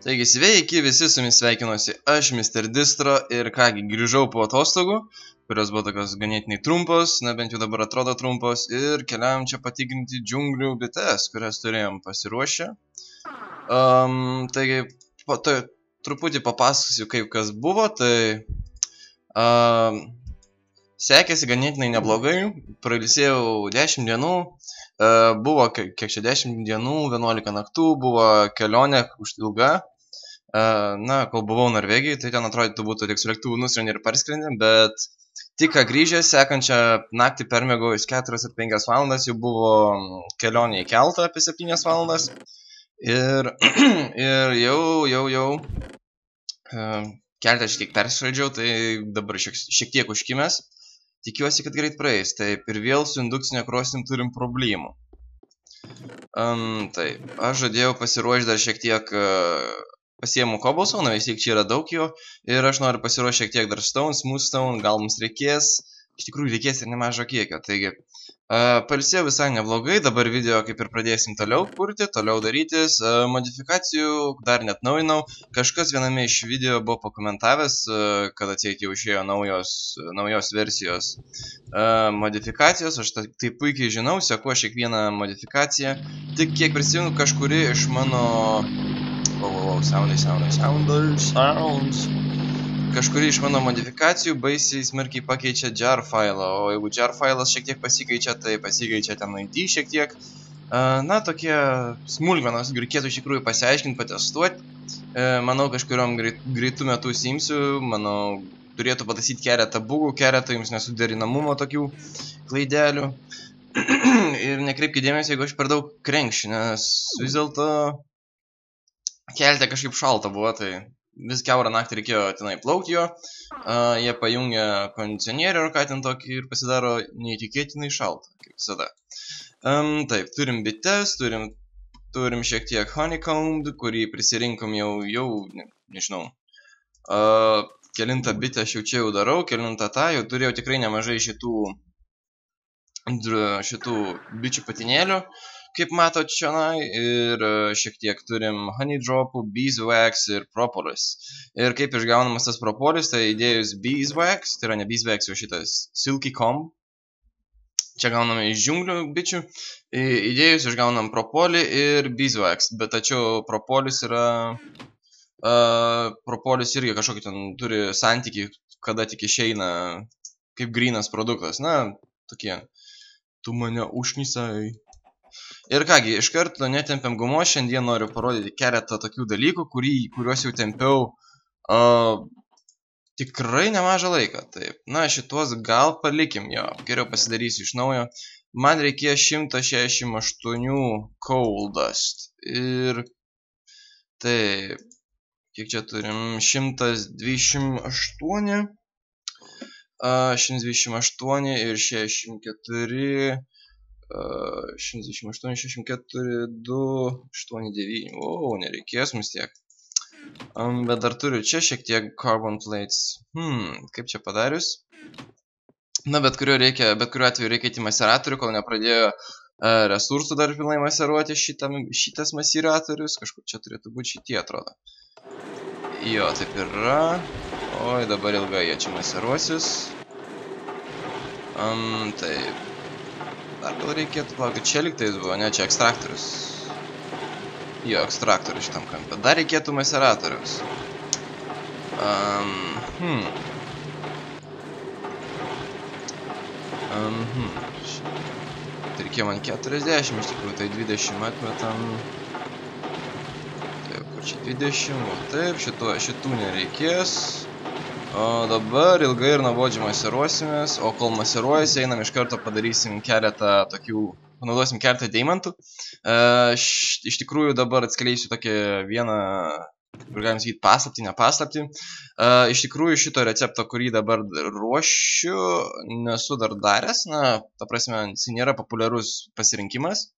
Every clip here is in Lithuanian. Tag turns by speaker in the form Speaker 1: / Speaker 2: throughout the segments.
Speaker 1: Taigi sveiki visi, su jumis sveikinuosi aš, Mr. Distro, ir kągi, grįžau po atostogų, kurios buvo tokios ganėtinai trumpos, na bent jau dabar atrodo trumpos, ir keliavom čia patikrinti džiunglių bites, kurias turėjom pasiruošę. Taigi, truputį papasakosiu, kaip kas buvo, tai sekėsi ganėtinai neblogai, prailsėjau 10 dienų, buvo, kiek čia 10 dienų, 11 naktų, buvo kelionė ilga. Na, kol buvau Norvegijai, tai ten atrodytų būtų tik su lėktuvu nuskrendė ir parskrendi, bet tik ką grįžęs, sekančią naktį permiegojus 4 ar 5 valandas, jau buvo kelionė į keltą apie 7 valandas ir jau keltą šiek tiek perskraidžiau, tai dabar šiek tiek užkimęs, tikiuosi, kad greit praeis, taip ir vėl su indukcinė krosnim turim problemų. Taip, aš žadėjau pasiruošti dar šiek tiek pasiėmų cobblestone'ą, vis tiek čia yra daug jo, ir aš noriu pasiruošti šiek tiek dar stone, smooth stone, gal mums reikės, iš tikrųjų reikės ir nemažo kiekio, taigi pailsėjau visai neblogai, dabar video kaip ir pradėsim toliau kurti, toliau darytis, modifikacijų dar net naujinau, kažkas viename iš video buvo pakomentavęs, kad atseit jau išėjo naujos versijos modifikacijos, aš tai puikiai žinau, seku aš kiekvieną modifikaciją, tik kiek prisimenu kažkuri iš mano sounds. Kažkuri iš mano modifikacijų baisiai smarkiai pakeičia jar failą, o jeigu jar failas šiek tiek pasikeičia, tai pasikeičia ten ID šiek tiek. Na, tokie smulkmenos, reikėtų iš tikrųjų pasiaiškinti, patestuoti. Manau, kažkuriom greitų metų įsimsiu, manau, turėtų pataisyti keletą bugų, keletą jums nesuderinamumo tokių klaidelių. Ir nekreipkite dėmesio, jeigu aš per daug krenkšiu, nes vis dėlto kelte kažkaip šalta buvo, tai vis kiaurą naktį reikėjo tenai plaukti jo, jie pajungia kondicionierių ar ką ten tokį ir pasidaro neįtikėtinai šalta, kaip visada. Taip, turim bites, turim šiek tiek honeycomb, kurį prisirinkom jau nežinau, kelintą bitę aš jau čia jau darau, kelintą tą, jau turėjau tikrai nemažai šitų bičių patinėlių. Kaip matot čionai, ir šiek tiek turim honey dropų, beeswax ir propolis. Ir kaip išgaunamas tas propolis, tai įdėjus beeswax, tai yra ne beeswax, jau šitas silky comb, čia gauname iš džiunglių bičių, įdėjus išgaunam propolį ir beeswax, bet tačiau propolis irgi kažkokį ten turi santykį, kada tik išeina kaip grynas produktas, na, tokie, tu mane užknisai. Ir kągi, iš karto netempiam gumos, šiandien noriu parodyti keletą tokių dalykų, kuriuos jau tempiau tikrai nemažą laiką. Taip, na, šituos gal palikim jo, geriau pasidarysiu iš naujo. Man reikėjo 168 coal dust. Ir taip, kiek čia turim? 128. 128 ir 64... 128, 64, 2, 8, 9, o, nereikės mums tiek. Bet dar turiu čia šiek tiek carbon plates. Kaip čia padarius? Na, bet kuriuo atveju reikia į maseratorių, kol nepradėjo resursų dar pilnai maseruoti šitas maseratorius. Kažkur čia turėtų būti šitie, atrodo. Jo, taip yra. Oi, dabar ilgai jie čia maseruosis. Taip. Dar gal reikėtų plaukti, čia liktais buvo, ne, čia ekstraktorius. Jo, ekstraktorius šitam kampė. Dar reikėtų maseratorius. Tai reikėjo man 40, iš tikrųjų, tai 20 atmetam. Taip, kur čia 20, o taip, šitų nereikės. O dabar ilgai ir nuobodžiai maseruosimės, o kol maseruojasi, einam iš karto padarysim keletą tokių, panaudosim keletą deimantų. Iš tikrųjų dabar atskleisiu tokią vieną, kur galim sakyti, paslaptį, ne paslaptį. Iš tikrųjų šito recepto, kurį dabar ruošiu, nesu dar daręs, na, ta prasme, jis nėra populiarus pasirinkimas.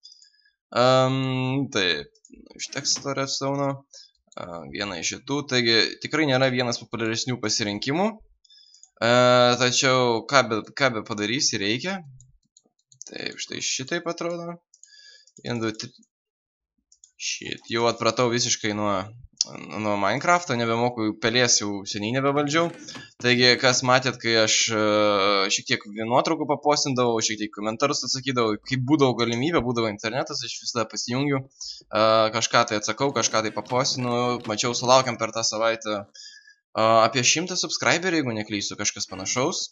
Speaker 1: Taip, iš teksto redstone. Vieną iš šitų, taigi tikrai nėra vienas populiaresnių pasirinkimų, tačiau ką be padarysi reikia. Taip, štai šitaip atrodo. 1, 2, 3. Shit, jau atpratau visiškai nuo nuo Minecraft'o, nebemoku pelės, jau seniai nebevaldžiau. Taigi, kas matėt, kai aš šiek tiek nuotraukų papostindavau, šiek tiek komentarus atsakydavau, kai būdavo galimybė, būdavo internetas, aš visada pasijungiu, kažką tai atsakau, kažką tai papostinu, mačiau, sulaukiam per tą savaitę apie 100 subscriberių, jeigu neklysiu, kažkas panašaus.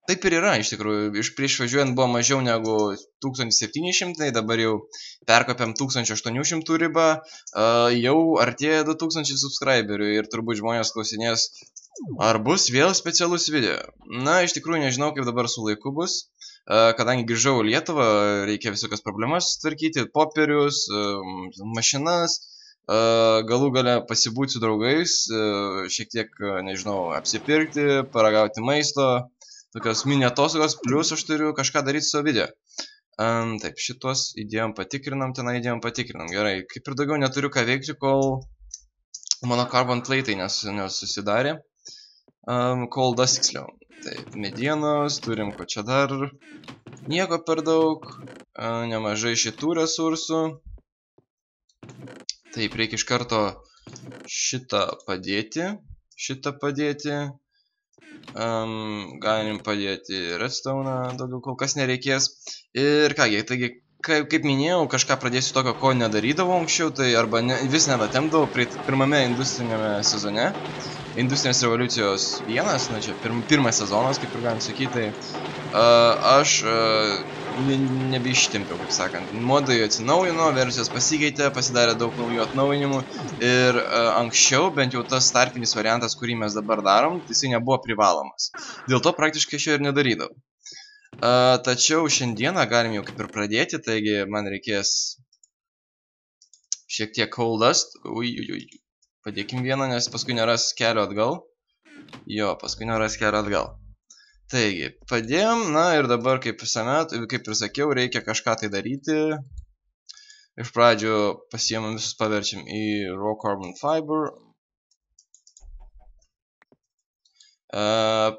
Speaker 1: Taip ir yra, iš tikrųjų, prieš važiuojant buvo mažiau negu 1700, dabar jau perkopėm 1800 ribą, jau artėja 2000 subscriberių ir turbūt žmonės klausinės, ar bus vėl specialus video. Na, iš tikrųjų nežinau, kaip dabar su laiku bus, kadangi grįžau į Lietuvą, reikia visokias problemas tvarkyti, popierius, mašinas, galų gale pasibūti su draugais, šiek tiek, nežinau, apsipirkti, paragauti maisto. Tokios mini atostogos, plus aš turiu kažką daryti su video. Taip, šitos įdėjom patikrinam, tenai įdėjom patikrinam. Gerai, kaip ir daugiau neturiu ką veikti, kol mano carbon plate nesusidarė. Kol das tiksliau. Taip, medienos, turim ko čia dar. Nieko per daug. Nemažai šitų resursų. Taip, reikia iš karto šitą padėti. Galim padėti redstone'ą, daugiau kol kas nereikės. Ir kągi, taigi, kaip minėjau, kažką pradėsiu tokio, ko nedarydavau anksčiau, tai arba vis nedatemdavau pirmame industrinėme sezone. Industrinės revoliucijos 1, na čia pirmas sezonas, kaip ir galim sakyti, tai aš nebeištempiau, kaip sakant. Modai atsinaujino, versijos pasikeitė, pasidarė daug naujų atnaujinimų ir anksčiau, bent jau tas startinis variantas, kurį mes dabar darom, jisai nebuvo privalomas. Dėl to praktiškai šio ir nedarydavau. Tačiau šiandieną galim jau kaip ir pradėti, taigi man reikės šiek tiek coal dust. Padėkim vieną, nes paskui neras kelio atgal. Taigi, padėjom, na ir dabar, kaip ir sakiau, reikia kažką tai daryti. Iš pradžių pasiėmam visus, paverčiam į raw carbon fiber.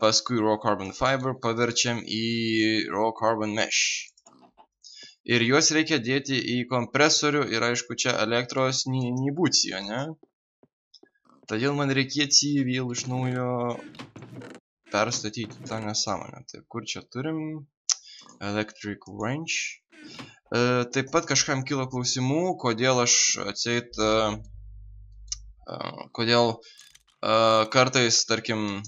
Speaker 1: Paskui raw carbon fiber paverčiam į raw carbon mesh. Ir juos reikia dėti į kompresorių ir aišku, čia elektros nebūsijo, ne? Todėl man reikėtų vėl iš naujo perstatyti tą nesąmonę. Taip, kur čia turim? Electric wrench. Taip pat kažkam kilo klausimų, kodėl aš atseit, kodėl kartais, tarkim,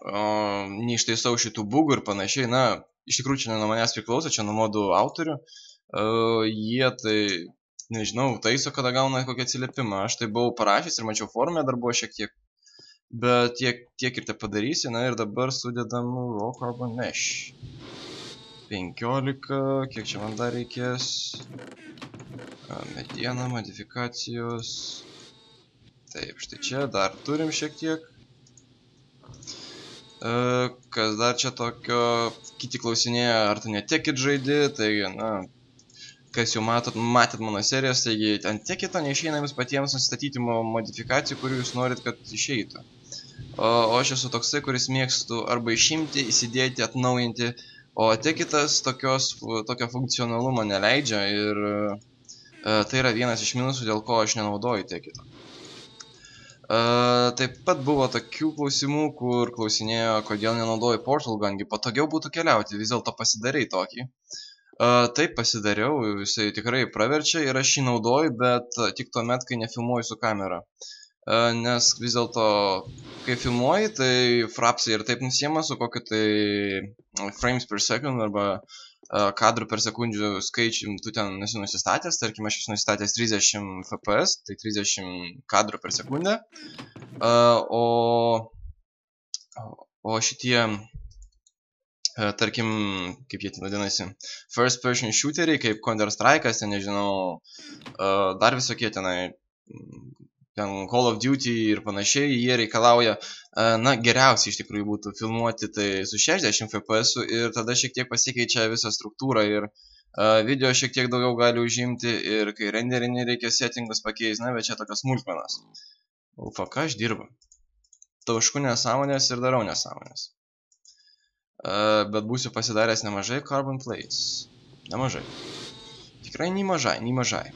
Speaker 1: neištaisau šitų bugų ir panašiai. Na, iš tikrųjų čia ne nuo manęs priklauso, čia nuo modų autorių. Jie tai, nežinau, taiso, kada gauna kokį atsiliepimą. Aš tai buvau parašęs ir mačiau forume, dar buvo šiek tiek. Bet tiek ir te padarysi, na ir dabar sudedam raw carbon mesh. 15, kiek čia man dar reikės? Mediena, modifikacijos. Taip, štai čia dar turim šiek tiek. Kas dar čia tokio, kiti klausinėja, ar tu netekit žaidi, taigi, na, kas jau matėt mano serijas, taigi ant tekito neišeina jums patiems nusistatyti modifikacijų, kurių jūs norit, kad išeitų. O aš esu toksai, kuris mėgstu arba išimti, įsidėti, atnaujinti, o tekitas tokio funkcionalumo neleidžia ir tai yra vienas iš minusų, dėl ko aš nenaudoju tekito. Taip pat buvo tokių klausimų, kur klausinėjo, kodėl nenaudoju portal gungi, patogiau būtų keliauti, vis dėlto pasidarei tokį. Taip pasidariau, jisai tikrai praverčia ir aš jį naudoju, bet tik tuomet, kai nefilmuoju su kamera. Nes vis dėlto, kai filmuoji, tai frapsai ir taip nusiema su kokiu tai frames per second arba kadrų per sekundžių skaičių tu ten nesi nusistatęs, tarkim aš esu nusistatęs 30 fps, tai 30 kadrų per sekundę, o šitie, tarkim, kaip jie ten vadinasi, first person shooteriai, kaip Counter Strike'as, ten nežinau, dar visokie tenai, ten Call of Duty ir panašiai, jie reikalauja, na, geriausiai iš tikrųjų būtų filmuoti tai su 60 fps ir tada šiek tiek pasikeičia visą struktūrą ir video šiek tiek daugiau gali užimti ir kai renderini reikia settingus pakeisti, na, bet čia tokios smulkmenos. Ufa, ką aš dirbu? Taušku nesąmonės ir darau nesąmonės. Bet būsiu pasidaręs nemažai carbon plates. Nemažai. Tikrai nemažai.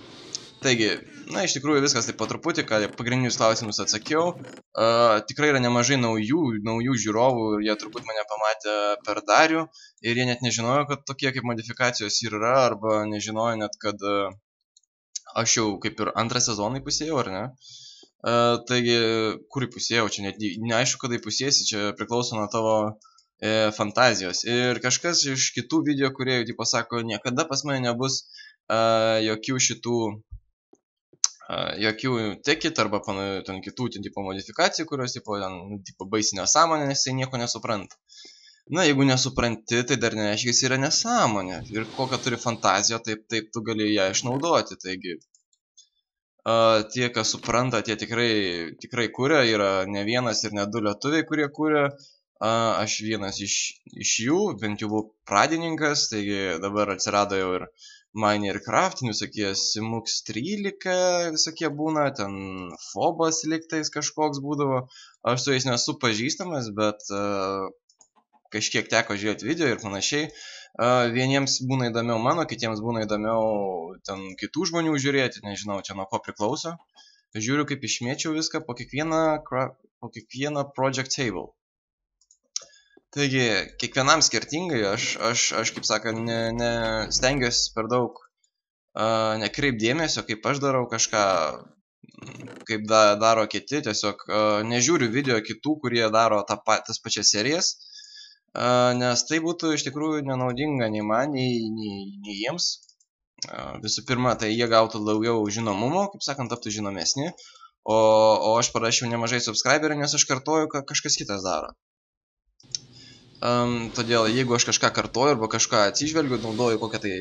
Speaker 1: Taigi, na, iš tikrųjų viskas taip po truputį, kad pagrindinius klausimus atsakiau. Tikrai yra nemažai naujų žiūrovų ir jie turbūt mane pamatė per Darių ir jie net nežinojo, kad tokie kaip modifikacijos yra, arba nežinojo net, kad aš jau kaip ir antrą sezoną įpusėjau, ar ne? Taigi, kur įpusėjau, čia net neaišku, kada įpusėsi, čia priklauso nuo tavo fantazijos. Ir kažkas iš kitų video kūrėjų tipo sako, niekada pas mane nebus jokių šitų jokių tekit arba ten kitų tipo modifikacijų, kurios tipo baisi nesąmonė, nes jisai nieko nesupranta. Na, jeigu nesupranti, tai dar nereiškia, jis yra nesąmonė. Ir kokią turi fantaziją, taip tu gali ją išnaudoti. Taigi, tie, kas supranta, tie tikrai kuria. Yra ne vienas ir ne du lietuviai, kurie kuria. Aš vienas iš jų, bent jau buvau pradininkas, taigi dabar atsirado jau ir Miner Craft, visokie Simux 13 visokie būna, ten Phobos liktais kažkoks būdavo. Aš su jais nesu pažįstamas, bet kažkiek teko žiūrėti video ir panašiai. Vieniems būna įdomiau mano, kitiems būna įdomiau ten kitų žmonių žiūrėti, nežinau, čia nuo ko priklauso. Žiūriu, kaip išmėčiau viską po kiekvieną project table. Taigi, kiekvienam skirtingai, aš kaip sakant, stengiuosi per daug nekreip dėmesio, kaip aš darau kažką, kaip daro kiti, tiesiog nežiūriu video kitų, kurie daro tas pačias serijas, nes tai būtų iš tikrųjų nenaudinga nei man, nei jiems. Visų pirma, tai jie gautų daugiau žinomumo, kaip sakant, taptų žinomesni, o aš parašiau nemažai subscriberių, nes aš kartoju, ką kažkas kitas daro. Todėl jeigu aš kažką kartoju arba kažką atsižvelgiu, naudoju kokią tai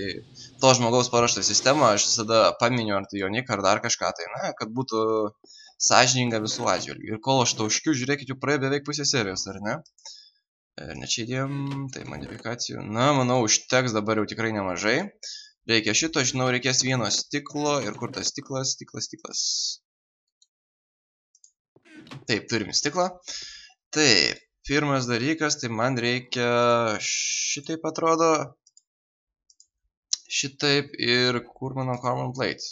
Speaker 1: to žmogaus paruoštą sistemą, aš visada paminiu ar tai Joniką ar dar kažką tai, na, kad būtų sąžininga visų atžvilgių. Ir kol aš tauškiu, žiūrėkit, jau praėjo beveik pusė serijos, ar ne? Ir ne čia įdėjom, tai modifikacijų. Na, manau, užteks dabar jau tikrai nemažai. Reikia šito, žinau, reikės vieno stiklo. Ir kur tas stiklas? Stiklas. Taip, turim stiklą. Taip. Pirmas dalykas, tai man reikia šitaip atrodo, šitaip ir kur mano carbon plate.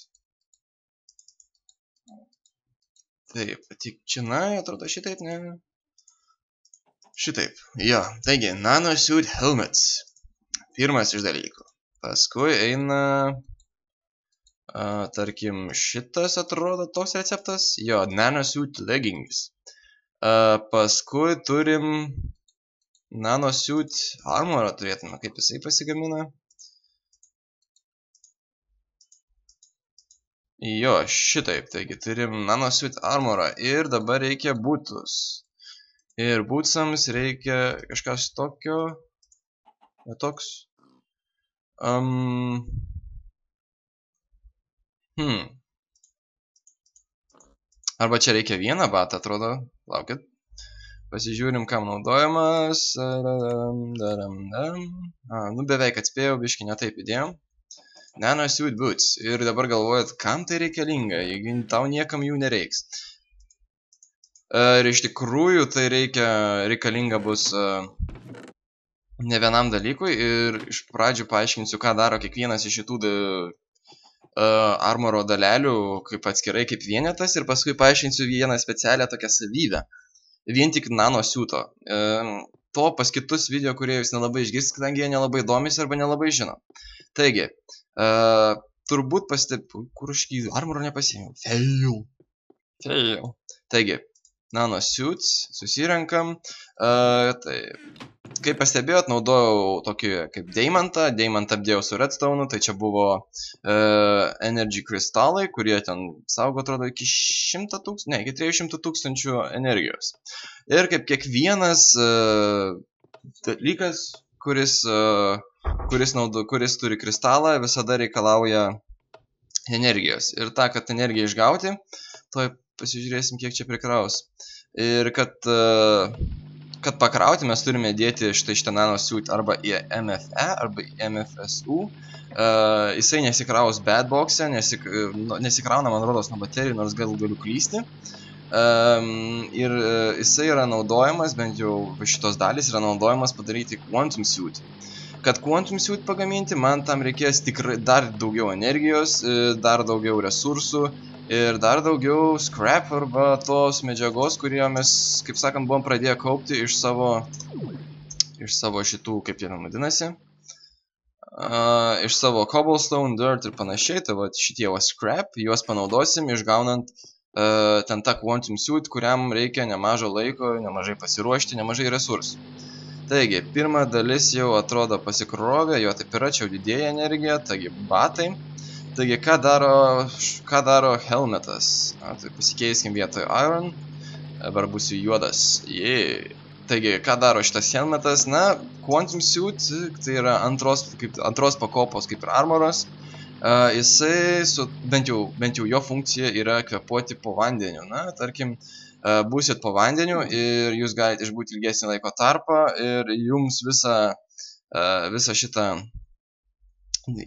Speaker 1: Taip, tik čionai atrodo šitaip, ne? Šitaip, jo, taigi, nanosuit helmets, pirmas iš dalykų. Paskui eina, tarkim, šitas atrodo toks receptas, jo, nanosuit leggings. Paskui turim nanosuit armorą turėtume, kaip jisai pasigamina. Jo, šitaip, taigi turim nanosuit armorą ir dabar reikia būtus. Ir būtsams reikia kažkas tokio, netoks. Arba čia reikia vieną batą, atrodo. Laukit. Pasižiūrim, kam naudojamas. Nu, beveik atspėjau, biškį netaip įdėjom. Nanosuit boots. Ir dabar galvojat, kam tai reikalinga, jeigu tau niekam jų nereiks. Ir iš tikrųjų tai reikalinga bus ne vienam dalykui. Ir iš pradžių paaiškinsiu, ką daro kiekvienas iš šitų armoro dalelių, kaip atskirai, kaip vienetas, ir paskui paaiškinsiu vieną specialią tokią savybę. Vien tik nanosiuto. To pas kitus video, kurie jūs nelabai išgirst, kadangi jie nelabai domisi arba nelabai žino. Taigi, turbūt kur aš armoro nepasiėmiau. Fail. Taigi, nanosuits, susirenkam. Kaip pastebėjot, naudojau tokį kaip deimantą apdėjau su redstone, tai čia buvo energy kristalai, kurie ten saugo, atrodo, iki 100 000, ne, iki 300 000 energijos. Ir kaip kiekvienas dalykas, kuris turi kristalą, visada reikalauja energijos. Ir tą, kad energiją išgauti, to pasižiūrėsim, kiek čia prikraus. Ir kad pakrauti, mes turime dėti šitą nanosuit arba į MFE, arba į MFSU. Jisai nesikraus badboxe, nesikrauna, man rodos, nuo baterijų, nors galiu klysti. Ir jisai yra naudojamas, bent jau šitos dalys yra naudojamas padaryti quantum suit. kad Quantum Suit pagaminti, man tam reikės tikrai dar daugiau energijos, dar daugiau resursų ir dar daugiau scrap arba tos medžiagos, kurie mes, kaip sakant, buvom pradėję kaupti iš savo šitų, kaip jie vadinasi, iš savo cobblestone, dirt ir panašiai. Tai va šitie scrap, juos panaudosim išgaunant ten tą Quantum Suit, kuriam reikia nemažo laiko, nemažai pasiruošti, nemažai resursų. Taigi, pirma dalis jau atrodo pasikrovė, jo taip yra, čia jau didėja energija, taigi batai. Taigi, ką daro helmetas? Tai pasikeiskim vietoj iron, dabar būsiu juodas. Taigi, ką daro šitas helmetas? Na, Quantum Suit, tai yra antros pakopos kaip ir armoras. Jisai, bent jau jo funkcija yra kvėpuoti po vandeniu. Na, tarkim, būsit po vandeniu ir jūs galite išbūti ilgesnį laiko tarpą ir jums visą šitą,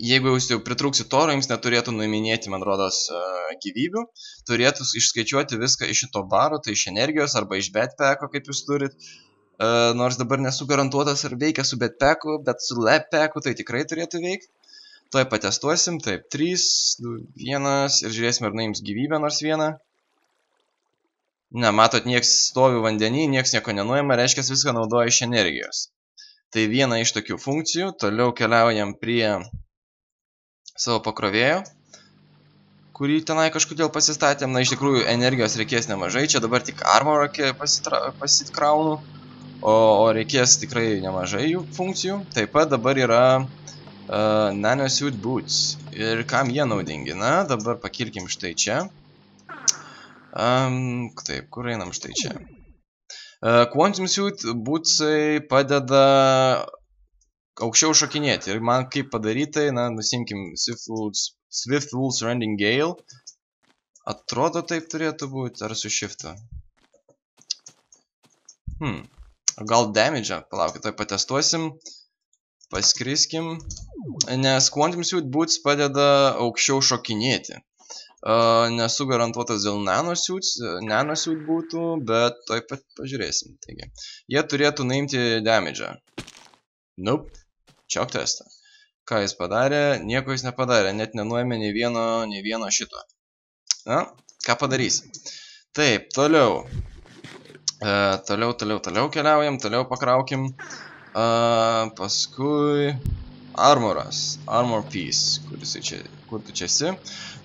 Speaker 1: jeigu jūs jau pritrūksit oro, jums neturėtų nuiminėti, man rodos, gyvybių, turėtų išskaičiuoti viską iš šito baro, tai iš energijos arba iš bedpacko, kaip jūs turit, nors dabar nesu garantuotas ar veikia su bedpacku, bet su labpacku tai tikrai turėtų veikti. Tuoj patestuosim, taip, 3, 2, 1 ir žiūrėsim, ar naims gyvybę nors vieną. Ne, matot, nieks stovi vandenį, nieks nieko nenuima, reiškia, viską naudoja iš energijos. Tai viena iš tokių funkcijų. Toliau keliaujam prie savo pakrovėjo, kurį tenai kažkodėl pasistatėm. Na, iš tikrųjų, energijos reikės nemažai. Čia dabar tik armorą pasikraunu, o reikės tikrai nemažai jų funkcijų. Taip pat dabar yra Nanosuit Boots. Ir kam jie naudingi? Na, dabar pakilkim štai čia. Taip, kur einam štai čia? Quantum Suit bootsai padeda aukščiau šokinėti. Ir man kaip padarytai, na, nusimkim Swift Wolves Rending Gale. Atrodo taip turėtų būti, ar su shiftu? Gal damage'ą? Palaukit, tai patestuosim. Paskriskim. Nes Quantum Suit Boots padeda aukščiau šokinėti. Nesu garantuotas dėl Nanosuit būtų, bet toj pat pažiūrėsim. Taigi, jie turėtų naimti damage'ą. Nope. Choke testą. Ką jis padarė? Nieko jis nepadarė. Net nenuėmė nei vieno šito. Na, ką padarysim? Taip, toliau. Toliau keliaujam, toliau pakraukim. Paskui armoras. Armor piece. Kur tu čia esi?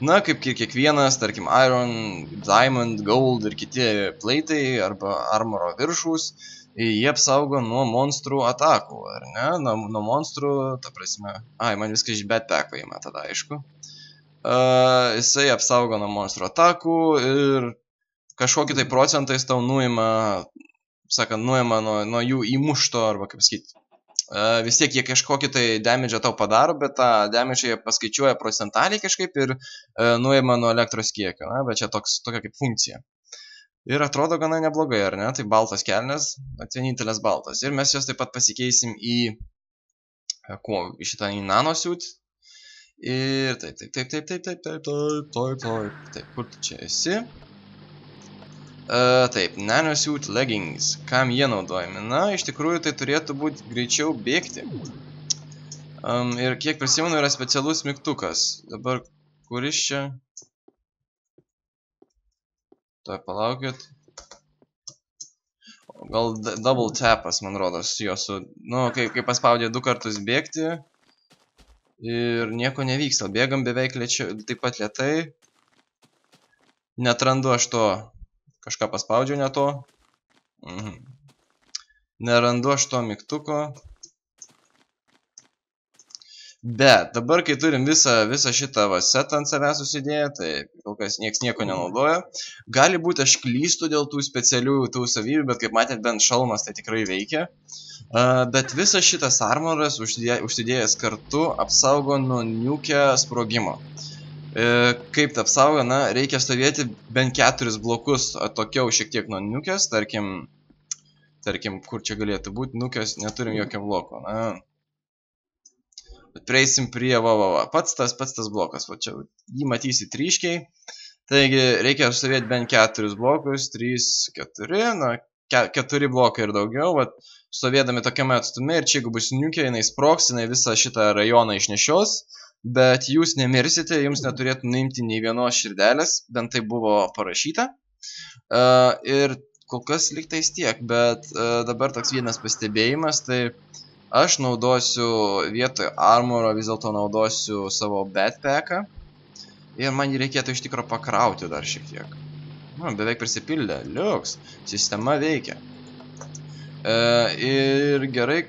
Speaker 1: Na, kaip kiekvienas, tarkim, iron, diamond, gold ir kiti plaitai arba armoro viršūs, jie apsaugo nuo monstrų atakų, ar ne? Nuo monstrų, ta prasme... man viską iš bedpacko ima, tada aišku. Jisai apsaugo nuo monstrų atakų ir kažkokį tai procentais tau nuima, sakant, nuo jų įmušto, arba kaip sakyti. Vis tiek jie kažkokį tai damage'ą tau padaro, bet tą damage'ą jie paskaičiuoja procentaliai kažkaip ir nuima nuo elektros kiekio, na, bet čia tokia kaip funkcija. Ir atrodo gana neblogai, ar ne? Tai baltas kelnes, vienintelės baltas. Ir mes jos taip pat pasikeisim į šitą į Nanosuit. Ir taip, kur tu čia esi? Taip, Nanosuit leggings. Kam jie naudojami? Na, iš tikrųjų tai turėtų būti greičiau bėgti. Ir kiek prisimenu, yra specialus mygtukas. Dabar, kuris čia? Tuoj palaukit. Gal double tapas, man rodos, jos. Nu, kai paspaudė 2 kartus bėgti. Ir nieko nevyksta. Bėgam beveik taip pat lėtai. Netrandu aš to. Kažką paspaudžiu ne to. Nerandu aš to mygtuko. Bet dabar, kai turim visą šitą setą ant savęs susidėję, tai kol kas nieks nieko nenaudoja. Gali būti aš klystu dėl tų specialių tų savybių, bet kaip matėt, bent šalmas tai tikrai veikia. Bet visas šitas armoras užsidėjęs kartu apsaugo nuo niukę sprogimo. Kaip tai apsaugo? Na, reikia stovėti bent 4 blokus atokiau šiek tiek nuo niukės. Tarkim, kur čia galėtų būti niukės, neturim jokio bloko. Na, bet prieisim prie pats tas blokas. Va čia jį matysit ryškiai. Taigi reikia stovėti bent 4 blokus. 3, 4, na 4 blokai ir daugiau, vat, stovėdami tokiame atstume ir čia jeigu bus niukė, jinai sprogs, jinai visą šitą rajoną išnešios, bet jūs nemirsite, jums neturėtų nuimti nei vienos širdelės, bent tai buvo parašyta. Ir kol kas liktais tiek, bet dabar toks vienas pastebėjimas, tai aš naudosiu vietoj armoro, vis dėlto naudosiu savo backpacką. Ir man jį reikėtų iš tikro pakrauti dar šiek tiek. Nu, beveik prisipildė. Liuks. Sistema veikia. Ir gerai.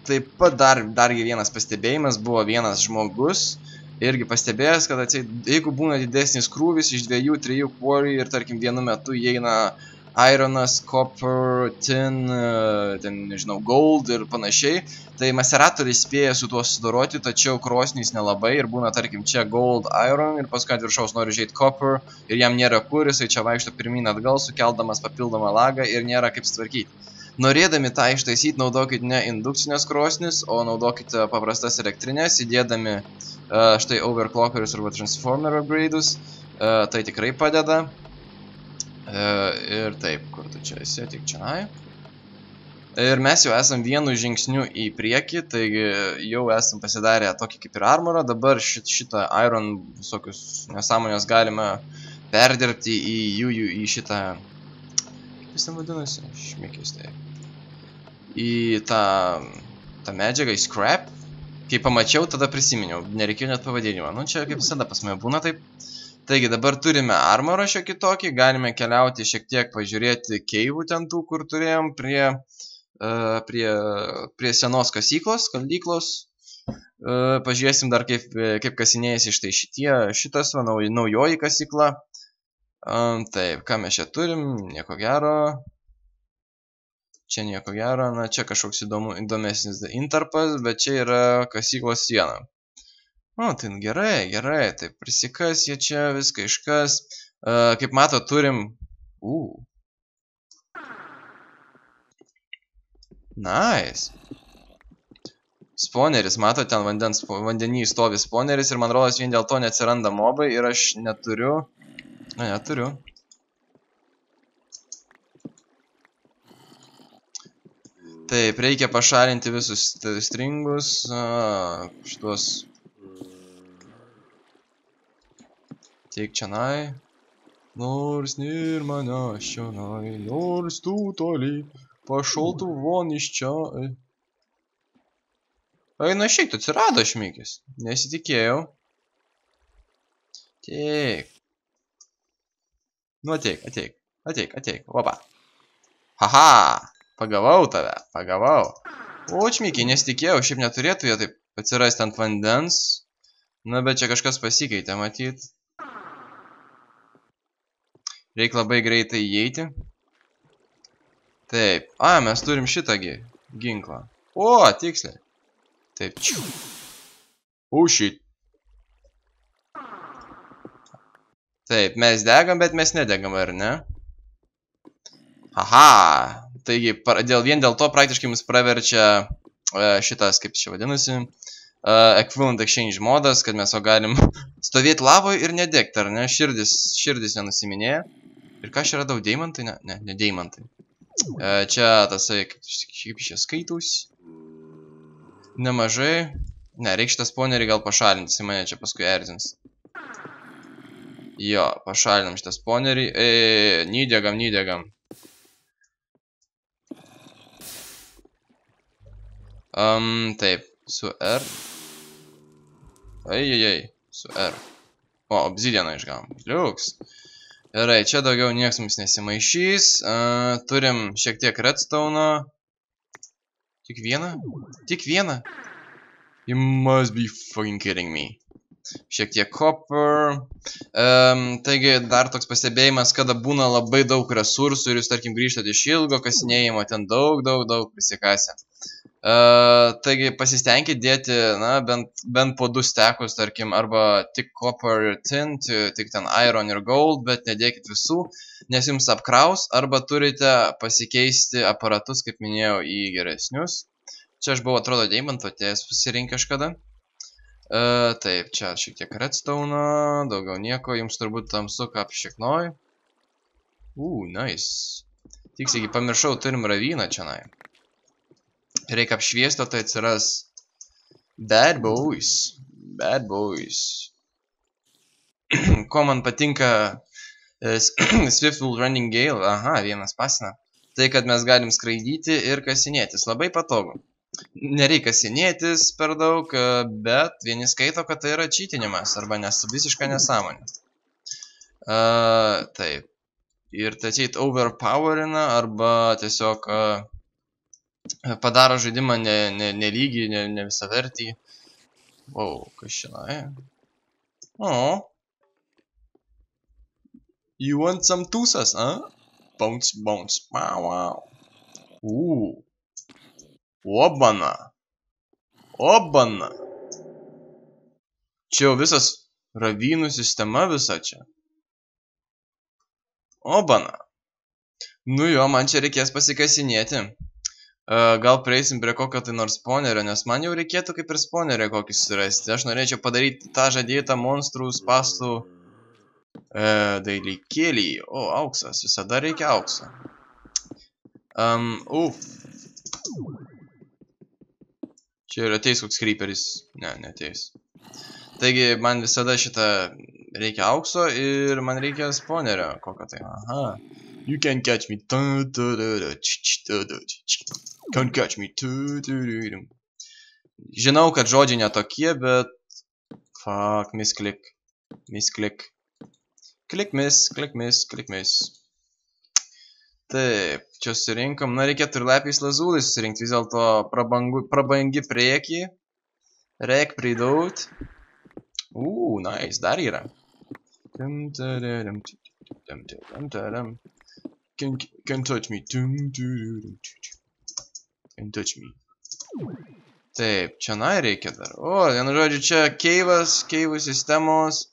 Speaker 1: Taip pat dar vienas pastebėjimas. Buvo vienas žmogus. Irgi pastebėjęs, kad jeigu būna didesnis krūvis iš 2-3 quarry ir tarkim vienu metu įeina ironas, copper, tin, nežinau, gold ir panašiai, tai maceratoriai spėja su tuo susidoroti, tačiau krosnys nelabai ir būna, tarkim, čia gold, iron ir paskui ant viršaus nori žiūrėti copper ir jam nėra kur, jisai čia vaikšto pirmyn atgal, sukeldamas papildomą lagą ir nėra kaip sutvarkyti. Norėdami tą ištaisyti, naudokite ne indukcinės krosnis, o naudokite paprastas elektrinės, įdėdami štai overclockerius arba transformer upgrade'us, tai tikrai padeda. Ir taip, kur tu čia esi, tik čia. Ir mes jau esam vienu žingsniu į priekį, taigi jau esam pasidarę tokį kaip ir armorą. Dabar šitą iron visokius nesąmonės galime perdirbti į šitą... Kaip jis ten vadinasi? Šmikis, tai. Į tą medžiagą, į scrap. Kai pamačiau, tada prisiminiau. Nereikėjo net pavadinimo. Nu, čia kaip visada pas mane būna taip. Taigi dabar turime armorą šiokį tokį, galime keliauti šiek tiek pažiūrėti keivų ten tų, kur turėjom prie senos kasyklos, skaldyklos. Pažiūrėsim dar kaip kasinėjasi štai šitas va, naujoji kasykla. Taip, ką mes čia turim, nieko gero. Čia nieko gero, na čia kažkoks įdomesnis intarpas, bet čia yra kasyklos siena. O, tai gerai, taip prisikas jie čia, viską iškas. Kaip mato, turim... Nice. Spawneris, mato, ten vandenį stovi spawneris ir man rodos vien dėl to neatsiranda mobai ir aš neturiu... Neturiu. Taip, reikia pašalinti visus stringus, šitos... Teik čianai. Nors nėr manęs čionai, nors tu toli, pašol tu von iš čia. Eina šiek, tu atsirado šmikis. Nesitikėjau. Teik. Nu ateik. Opa. Haha. Pagavau tave, pagavau. O, šmikiai, nesitikėjau, šiaip neturėtų jie taip atsirasti ant vandens. Na, bet čia kažkas pasikeitė, matyt. Reikia labai greitai įeiti. Taip. Mes turim šitą ginklą. O, tiksliai. Taip. O, shit. Taip, mes degam, bet mes nedegam, ar ne? Aha. Taigi, vien dėl to praktiškai mus praverčia šitas, kaip čia vadinasi, Equivalent Exchange modas, kad mes galim stovėti lavoje ir nedegti, ar ne? Širdis nenusiminėja. Ir ką aš radau, deimantai? Ne deimantai. Čia tasai, kaip čia skaitus. Nemažai. Ne, reikia šitą spawnerį gal pašalinti, jis mane čia paskui erzins. Jo, pašalinam šitą spawnerį. Nydegam. Taip, su R. Su R. O, obsidianą išgavom. Liuks. Gerai, čia daugiau nieks mums nesimaišys. Turim šiek tiek redstone'o. Tik vieną? Tik vieną? You must be fucking kidding me. Šiek tiek copper. Taigi, dar toks pastebėjimas, kada būna labai daug resursų ir jūs, tarkim, grįžtate iš ilgo kasinėjimo, ten daug prisikasę. Taigi, pasistengkite dėti, na, bent po 2 stekus, tarkim, arba tik copper ir tin, tik ten iron ir gold, bet nedėkit visų, nes jums apkraus, arba turite pasikeisti aparatus, kaip minėjau, į geresnius. Čia aš buvau, atrodo, deimanto atėjęs pasirinkti kažkada. Taip, čia šiek tiek redstone'o, daugiau nieko, jums turbūt tamsu, ką apšiknoj. Nice. Tiksliai, pamiršau, turim ravyną čianai. Reikia apšviesto, tai atsiras Bad Boys. Bad Boys. Ko man patinka Swiftwool Running Gale. Aha, vienas pasina. Tai, kad mes galim skraidyti ir kasinėtis. Labai patogu. Nereikia kasinėtis per daug, bet vieni skaito, kad tai yra čytinimas arba visiška nesąmonė. Taip. Ir tai overpowerina arba tiesiog padaro žaidimą nelygį, ne visavertį. Wow, kas šiandien? O. You want some tūsas, Bounce, bounce. Wow, wow. Obana. Obana. Čia jau visas ravynų sistema visa čia. Obana. Nu jo, man čia reikės pasikasinėti. Gal prieisim prie kokio tai nors spawnerio, nes man jau reikėtų kaip ir spawnerio kokį surasti. Aš norėčiau padaryti tą žadėtą monstrų spastų dailykėlį. O, auksas. Visada reikia aukso. Čia ir ateis koks creeperis. Ne, neateis. Taigi, man visada šitą reikia aukso ir man reikia spawnerio kokio tai. Aha. You can catch me. Can't catch me. Žinau, kad žodžiai netokie, bet... Fuck, misklik. Misklik. Klik mis, klik mis, klik mis. Taip, čia surinkom. Na, reikėtų ir lapis lazulį susirinkti. Vis dėlto prabangi priekį. Reik pridaut. Nice, dar yra. Can touch me. Can touch me. Taip, čia reikia dar. O, vienu žodžiu, čia keivų sistemos.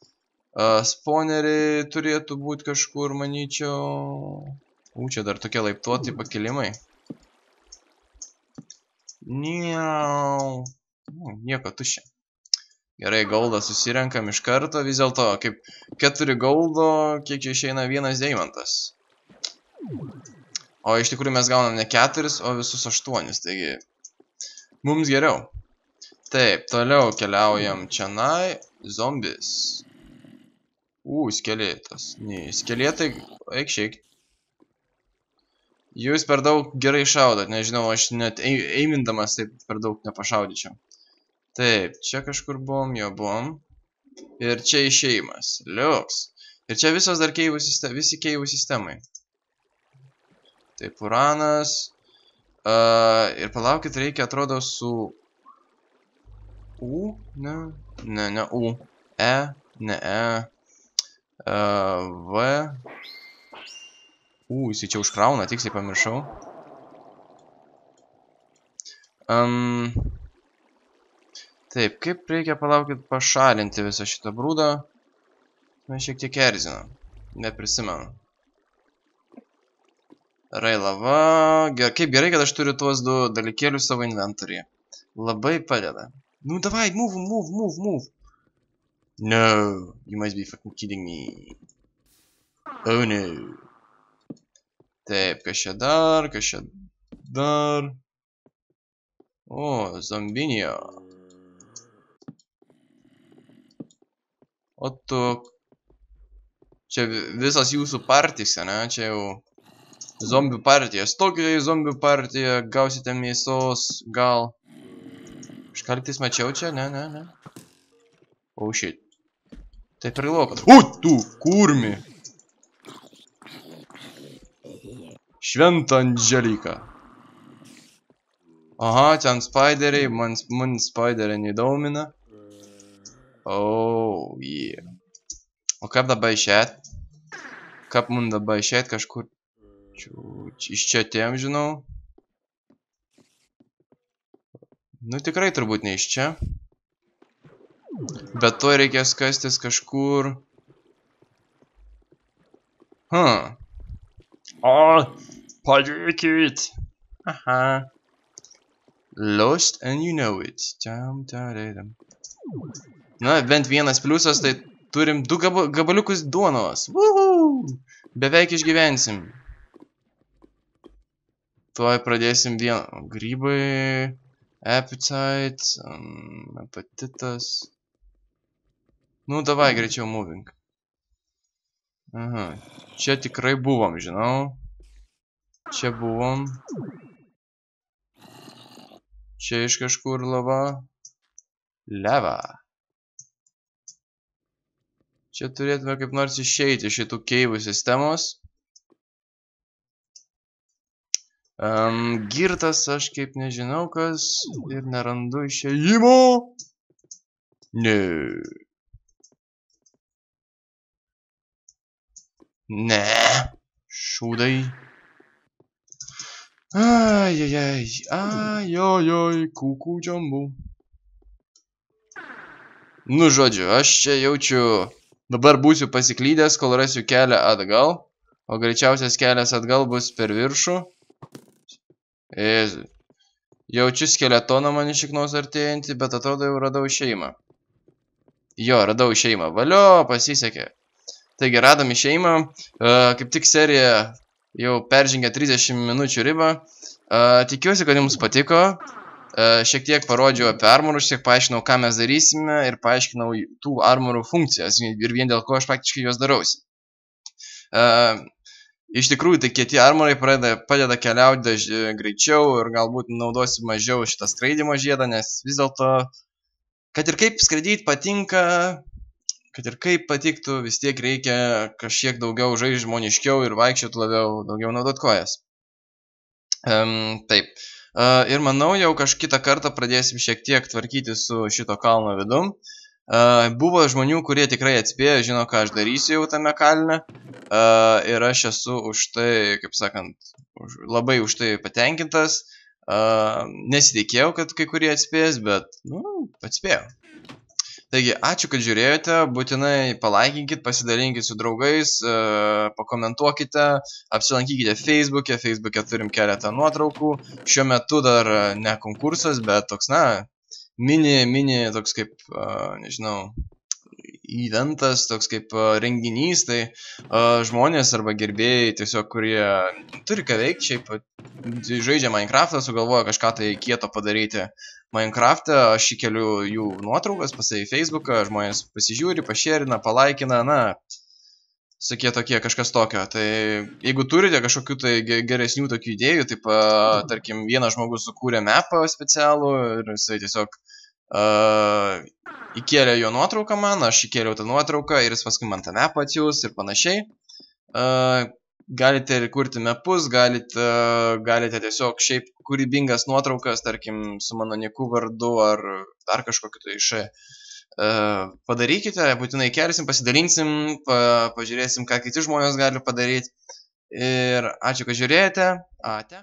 Speaker 1: Spawneriai turėtų būti kažkur, manyčiau. Čia dar tokie laiptuoti pakilimai. Nieko tuščia. Gerai, goldą susirenkam iš karto. Vis dėlto, kaip 4 goldo, kiek čia išeina 1 deimantas. O iš tikrųjų mes gaunam ne 4, o visus 8, taigi mums geriau. Taip, toliau keliaujam čianai. Zombis. Skeletas. Ne, skeletai, eik šiek. Jūs per daug gerai šaudot, nežinau, aš net eimindamas taip per daug nepašaudyčiau. Taip, čia kažkur buvom, jo buvom. Ir čia išėjimas. Liuks. Ir čia visos dar visi keivų sistemai. Taip, uranas. Ir palaukit, reikia, atrodo, su... Ne, U. E, ne, E. V. Jisai čia užkrauna, tiksliai pamiršau. Taip, kaip reikia palaukit pašalinti visą šitą brūdą. Man šiek tiek erzina. Neprisimenu. Railava. Kaip gerai, kad aš turiu tuos 2 dalykėlius savo inventoriuje. Labai padeda. Nu, davai, move. No, you must be fucking kidding me. Oh no. Taip, kas čia dar? O, zombinio. O tu... Čia visas jūsų partijas, ne? Čia jau... Zombių partija. Stokite į zombių partiją, gausite mėsos, gal... Kažkartais mačiau čia? Ne. Oh shit. Tai prilokas. Tu, kurmi. Šventą Andželiką. Aha, ten spideriai, man spideriai neįdaumina. Oh, yeah. O kaip dabar išėt? Kaip man dabar išėt kažkur? Iš čia tiem, žinau. Nu, tikrai turbūt ne iš čia. Bet to reikės kastis kažkur. Padėkit. Aha. Lost and you know it. Na, bent vienas pliusas, tai turim 2 gabaliukus duonos. Beveik išgyvensim. Tuoj pradėsim vieną. Grybai, appetite, apetitas. Nu, davai greičiau moving. Aha. Čia tikrai buvom, žinau. Čia buvom. Čia iš kažkur lava. Leva. Čia turėtume kaip nors išeiti iš šitų keivų sistemos. Girtas aš kaip nežinau kas ir nerandu išėjimo. Ne. Ne. Šūdai. Ajajaj. Ajojoj. Kūkų džambų. Nu žodžiu, aš čia jaučiu. Dabar būsiu pasiklydęs, kol rasiu kelią atgal. O greičiausias kelias atgal bus per viršų. Jaučiu skeletoną man iš šiknos artėjantį, bet atrodo jau radau išėjimą. Jo, radau išėjimą. Valio, pasisekė. Taigi, radom išėjimą. Kaip tik serija jau peržengė 30 minučių ribą. Tikiuosi, kad jums patiko. Šiek tiek parodžiau apie armorus, šiek paaiškinau, ką mes darysime ir paaiškinau tų armorų funkcijas ir vien dėl ko aš praktiškai juos darausi. Iš tikrųjų, tai kieti armorai padeda keliauti greičiau ir galbūt naudosi mažiau šitą skraidimo žiedą, nes vis dėlto, kad ir kaip skraidyti patinka, kad ir kaip patiktų, vis tiek reikia kažkiek daugiau žaisti žmoniškiau ir vaikščioti labiau, daugiau naudot kojas. Taip. Ir manau, jau kitą kartą pradėsim šiek tiek tvarkyti su šito kalno vidum. Buvo žmonių, kurie tikrai atspėjo, žino, ką aš darysiu jau tame kalne. Ir aš esu už tai, kaip sakant, labai už tai patenkintas. Nesitikėjau, kad kai kurie atspės, bet, atspėjau. Taigi, ačiū, kad žiūrėjote, būtinai palaikinkit, pasidalinkit su draugais, pakomentuokite, apsilankykite Facebook'e, Facebook'e turim keletą nuotraukų. Šiuo metu dar ne konkursas, bet toks, mini toks kaip, nežinau, eventas, toks kaip renginys, tai žmonės arba gerbėjai tiesiog, kurie turi ką veikti, šiaip žaidžia Minecraft'ą, sugalvoja kažką tai kieto padaryti Minecraft'e, aš įkeliu jų nuotraukas pasai į Facebook'ą, žmonės pasižiūri, pašerina, palaikina, sakie tokie kažkas tokio. Tai jeigu turite kažkokių tai geresnių tokių idėjų, taip, tarkim, vienas žmogus sukūrė mapą specialų ir jisai tiesiog įkėlė jo nuotrauką man, aš įkėliau tą nuotrauką ir jis paskui man tą mapą atsiūs ir panašiai. Galite ir kurti mapus, galite tiesiog šiaip kūrybingas nuotraukas, tarkim, su mano niku vardu ar dar kažkokiu tai iš. Padarykite, būtinai kelsim, pasidalinsim, pažiūrėsim, ką kiti žmonės gali padaryti. Ir ačiū, kad žiūrėjote. Ate.